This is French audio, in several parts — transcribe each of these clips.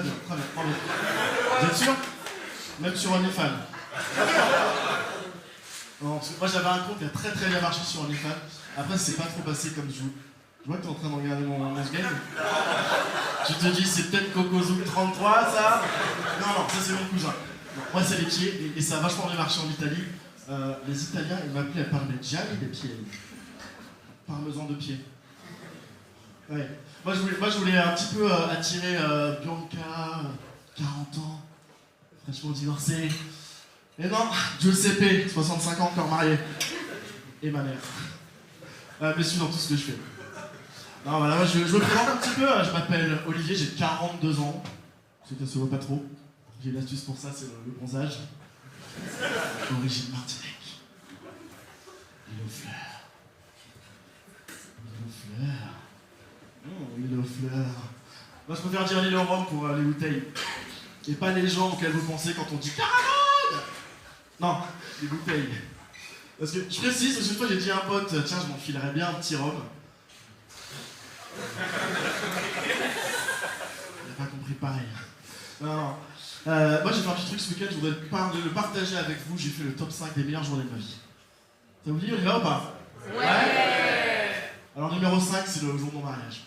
bien, très bien, bravo. Vous êtes sûr? Même sur OnlyFans. Non, parce que moi j'avais un compte qui a très très bien marché sur OnlyFans. Après c'est pas trop passé comme je joue. Je vois que t'es en train de regarder mon game. Tu te dis c'est peut-être Cocozouk 33 ça? Non, ça c'est mon cousin. Non, moi c'est les pieds et ça a vachement bien marché en Italie. Les Italiens ils m'appelaient Parmigiani des pieds. Parmesan de pied. Ouais. Moi je voulais un petit peu attirer Bianca, 40 ans, fraîchement divorcée. Et non, Giuseppe, 65 ans, encore marié. Et ma mère. Mais suis dans tout ce que je fais. Non, voilà, moi je me présente un petit peu. Je m'appelle Olivier, j'ai 42 ans. C'est que ça se voit pas trop. J'ai une astuce pour ça, c'est le bronzage. Origine Martinique. Île aux fleurs. Île aux fleurs. Île aux fleurs. Moi je préfère dire l'île aux Rhum pour les bouteilles. Et pas les gens auxquels vous pensez quand on dit caravane. Non, les bouteilles. Parce que je précise, parce qu'une fois j'ai dit à un pote, tiens, je m'enfilerais bien un petit rhum. Il n'a pas compris pareil. Non. Moi j'ai fait un petit truc ce week-end, je voudrais le partager avec vous. J'ai fait le top 5 des meilleures journées de ma vie. Ça vous dit, on y va ou pas? Ouais. Alors numéro 5, c'est le jour de mon mariage.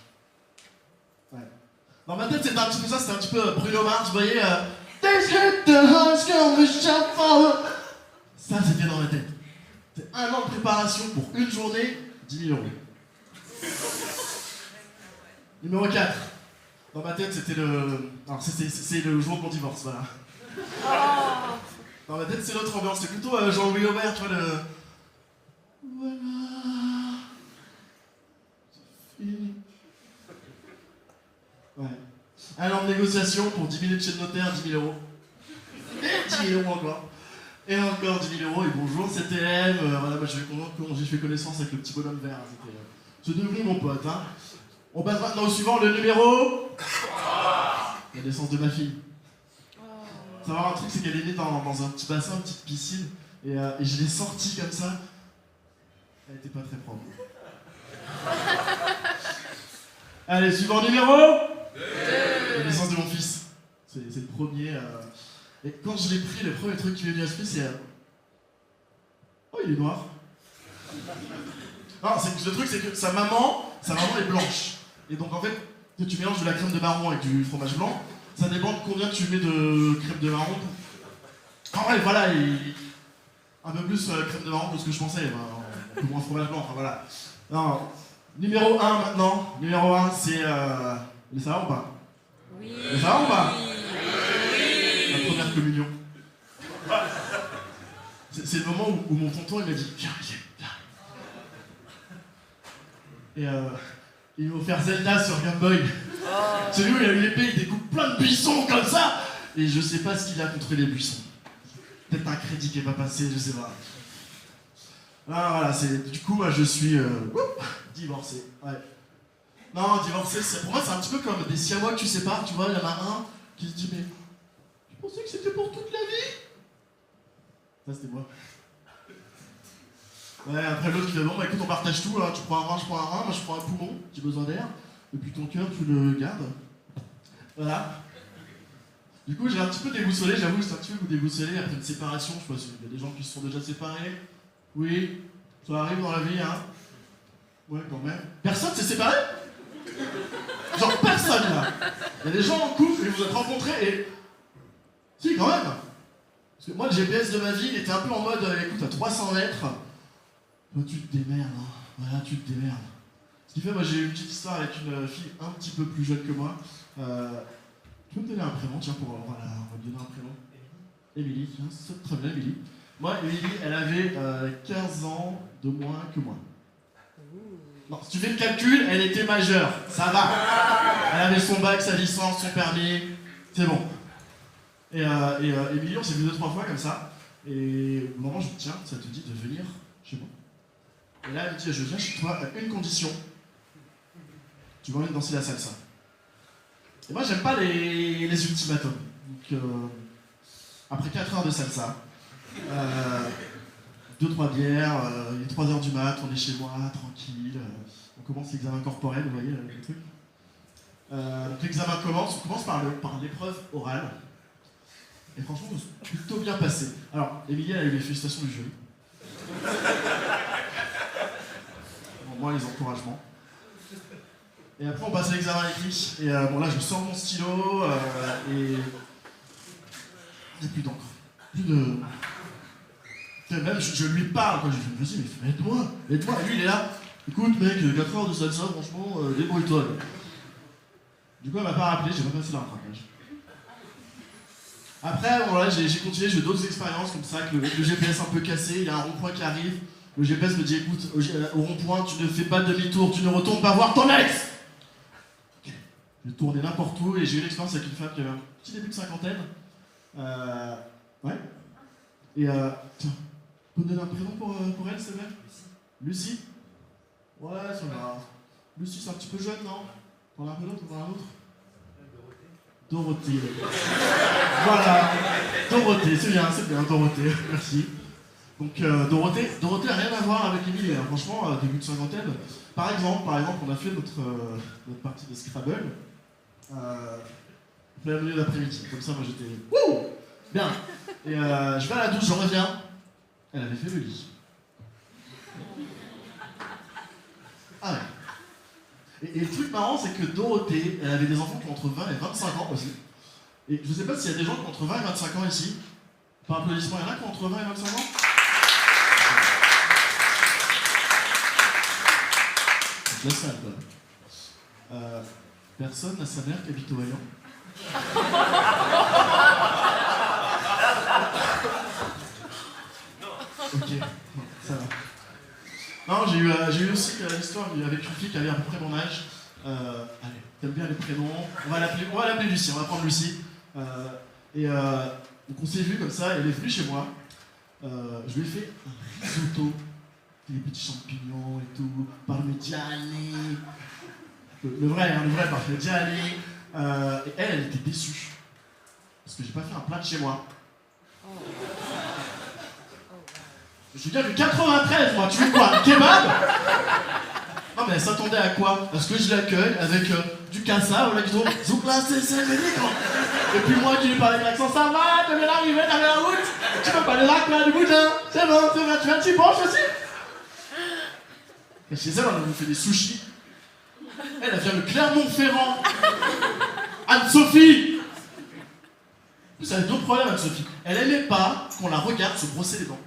Ouais. Dans ma tête c'était un petit peu ça, c'était un petit peu Bruno Mars, vous voyez This hit the high school, we shall follow. Ça c'était dans ma tête. C'est un an de préparation pour une journée, 10 000 €. Numéro 4. Dans ma tête, c'était le... Alors, c'est le jour de mon divorce, voilà. Oh. Dans ma tête, c'est l'autre ambiance. C'est plutôt Jean-Louis Aubert, tu vois, le... Voilà... C'est fini. Ouais. Un an de négociation pour 10 minutes chez le notaire, 10 000 €. Et 10 000 € encore. Et encore 10 000 €, et bonjour, c'était M. Voilà, moi, j'ai fait connaissance avec le petit bonhomme vert. C'est devenu mon pote, hein. On passe maintenant au suivant, le numéro... La naissance de ma fille. Savoir un truc, c'est qu'elle est née dans un petit bassin, une petite piscine, et je l'ai sortie comme ça. Elle était pas très propre. Allez, suivant numéro... La naissance de mon fils. C'est le premier... Et quand je l'ai pris, le premier truc qui m'est venu à l'esprit, c'est... Oh, il est noir. Non, le truc, c'est que sa maman est blanche. Et donc en fait, tu mélanges de la crème de marron avec du fromage blanc, ça dépend de combien tu mets de crème de marron. En vrai, voilà, un peu plus crème de marron que ce que je pensais, un peu moins fromage blanc, enfin voilà. Non, numéro 1 maintenant. Numéro 1, c'est... Les savants ou pas? Oui. Les savants ou pas? Oui. La première communion. C'est le moment où mon tonton il m'a dit viens. Et il m'a offert Zelda sur Game Boy. Celui où il a eu l'épée, il découpe plein de buissons comme ça. Et je sais pas ce qu'il a contre les buissons. Peut-être un crédit qui est pas passé, je sais pas. Ah, voilà, du coup, moi, je suis divorcé. Ouais. Non, divorcé, pour moi, c'est un petit peu comme des siamois que tu sépares, tu vois, il y en a un qui se dit mais tu pensais que c'était pour toute la vie? Ça, c'était moi. Ouais, après l'autre qui fait bon, bah écoute, on partage tout, là. Tu prends un rein, je prends un rein, moi je prends un poumon, j'ai besoin d'air, et puis ton cœur, tu le gardes. Voilà. Du coup, j'ai un petit peu déboussolé, j'avoue, c'est un petit peu déboussolé après une séparation. Je sais pas s'il y a des gens qui se sont déjà séparés. Oui, ça arrive dans la vie, hein. Ouais, quand même. Personne s'est séparé? Genre personne, là. Il y a des gens en couple, et vous êtes rencontrés, et... Si, quand même. Parce que moi, le GPS de ma vie, il était un peu en mode, écoute, à 300 mètres... Toi, tu te démerdes, hein. Voilà, tu te démerdes. Ce qui fait, moi j'ai eu une petite histoire avec une fille un petit peu plus jeune que moi. Tu peux me donner un prénom, tiens, voilà, on va me donner un prénom. Émilie, tiens, c'est très bien, Émilie. Moi, Émilie, elle avait 15 ans de moins que moi. Non, si tu fais le calcul, elle était majeure, ça va. Elle avait son bac, sa licence, son permis, c'est bon. Et Émilie, on s'est vu 2-3 fois comme ça. Et au moment où je dis, tiens, ça te dit de venir chez moi. Et là, elle me dit, je viens chez toi à une condition. Tu vas venir danser la salsa. Et moi, j'aime pas les ultimatums. Donc, après 4 heures de salsa, 2-3 bières, il est 3 heures du mat, on est chez moi, tranquille. On commence l'examen corporel, vous voyez, le truc. Donc l'examen commence, on commence par l'épreuve orale. Et franchement, c'est plutôt bien passé. Alors, Émilie, elle a eu les félicitations du jury. Bon, moi, les encouragements. Et après, on passe à l'examen écrit. Et bon, là, je sors mon stylo et. Il n'y a plus d'encre. Plus de. Même, je lui parle, quoi. Je lui dis, vas-y, mais aide-moi. Et lui, il est là. Écoute, mec, 4 heures de salsa, franchement, débrouille-toi. Du coup, elle m'a pas rappelé, j'ai pas passé le rattrapage. Après, voilà, j'ai continué, j'ai eu d'autres expériences comme ça, avec le GPS un peu cassé, il y a un rond-point qui arrive. Le GPS me dit, écoute, au rond-point, tu ne fais pas demi-tour, tu ne retournes pas voir ton ex. J'ai tourné n'importe où et j'ai eu l'expérience avec une femme qui avait un petit début de cinquantaine. Ouais. Et tiens, tu peux me donner un prénom pour elle, s'il te plaît? Lucie. Ouais, ça va. Lucie, c'est un petit peu jeune, non? T'en as un peu d'autre? T'en as un autre? Dorothée. Voilà. Dorothée, c'est bien, Dorothée. Merci. Donc, Dorothée n'a rien à voir avec Émilie, hein. Franchement, début de cinquantaine. Par exemple, on a fait notre partie de Scrabble. Plein milieu d'après-midi. Comme ça, moi j'étais. Wouh! Bien. Et je vais à la douche, je reviens. Elle avait fait le lit. Ah ouais. Et le truc marrant, c'est que Dorothée, elle avait des enfants qui ont entre 20 et 25 ans aussi. Et je sais pas s'il y a des gens qui ont entre 20 et 25 ans ici. Par applaudissement, il y en a qui ont entre 20 et 25 ans? C'est la salle, quoi. Personne n'a sa mère qui habite au Hayan. Ok, ça va. Non, j'ai eu aussi l'histoire avec une fille qui avait à peu près mon âge. Allez, t'aimes bien les prénoms. On va l'appeler Lucie, on va prendre Lucie. Donc on s'est vu comme ça, elle est venue chez moi. Je lui ai fait un risotto, des petits champignons et tout, parmigiani. Le vrai parmigiani. Et elle était déçue. Parce que j'ai pas fait un plat de chez moi. Je viens du 93, moi, tu veux quoi? Un kebab? Non, mais elle s'attendait à quoi? À ce que je l'accueille avec du cassave, là, qui tourne. Zoukla, c'est et puis moi, qui lui parlais de l'accent, ça va, t'es bien arrivé, t'as la route? Tu peux pas les racks, là, du boudin? C'est bon, tu viens un petit penche aussi? Et chez elle, on a fait des sushis. Elle vient de Clermont-Ferrand. Anne-Sophie! En plus, elle avait d'autres problèmes, Anne-Sophie. Elle aimait pas qu'on la regarde se brosser les dents.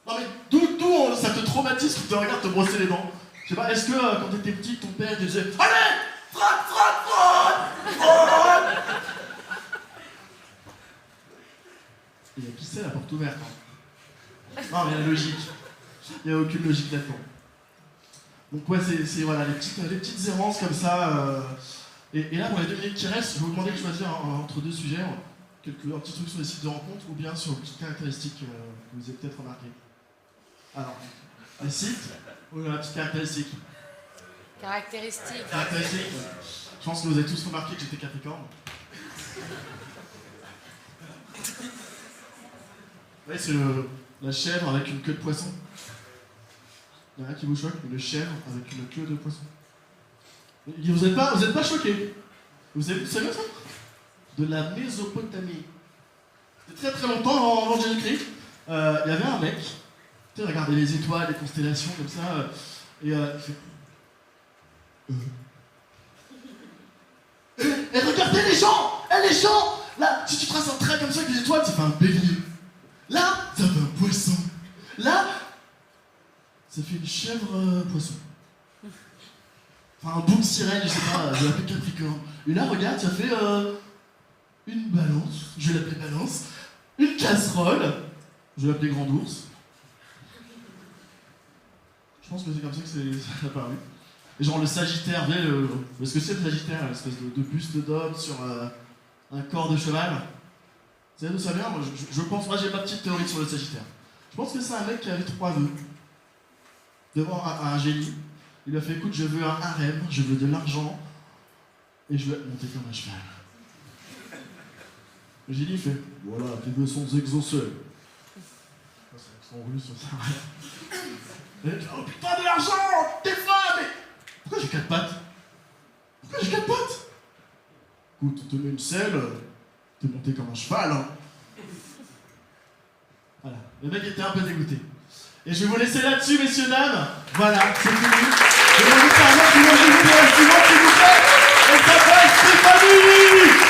Non mais d'où ça te traumatise qu'on te regarde te brosser les dents? Je sais pas, est-ce que quand t'étais petit, ton père te disait allez, frotte! Il y a qui c'est la porte ouverte, hein? Non mais il y a la logique. Il n'y a aucune logique là-dedans. Donc ouais, c'est voilà, les petites errances comme ça. Et là, pour les 2 minutes qui restent, je vais vous demander de choisir entre deux sujets. Un petit truc sur les sites de rencontres ou bien sur les petites caractéristiques que vous avez peut-être remarquées. Alors, les sites ou la petite caractéristique? Caractéristiques. Caractéristiques. Je pense que vous avez tous remarqué que j'étais Capricorne. Ouais, c'est la chèvre avec une queue de poisson. Il y en a qui vous choque, une chèvre avec une queue de poisson. Vous êtes pas choqués? Vous savez ça? De la Mésopotamie. C'était très très longtemps avant Jésus-Christ. Il y avait un mec. Tu sais, regardez les étoiles, les constellations, comme ça, et il fait... Et regardez les gens! Les gens! Là, si tu traces un trait comme ça avec les étoiles, ça fait un bélier. Là, ça fait un poisson. Là, ça fait une chèvre poisson. Enfin, un bouc sirène, je sais pas, je vais l'appeler Capricorne. Et là, regarde, ça fait une balance, je vais l'appeler balance. Une casserole, je vais l'appeler grand ours. Je pense que c'est comme ça que c'est apparu. Et genre le Sagittaire, est-ce que c'est le Sagittaire, l'espèce de buste d'homme sur un corps de cheval? Vous savez d'où ça vient? Moi, je pense, moi j'ai ma petite théorie sur le Sagittaire. Je pense que c'est un mec qui avait 3 vœux devant un génie. Il lui a fait, écoute, je veux un harem, je veux de l'argent, et je veux monter comme un cheval. Le génie fait, voilà, tes vœux sont exaucés. C'est russe, ça sert à rien. Oh putain, de l'argent! T'es fan! Mais pourquoi j'ai 4 pattes? Écoute, on te met une selle, t'es monté comme un cheval, hein. Voilà, le mec était un peu dégoûté. Et je vais vous laisser là-dessus, messieurs, dames. Voilà, c'est fini. Je vais vous faire un autre suivant, s'il vous plaît. Elle s'appelle Stéphanie.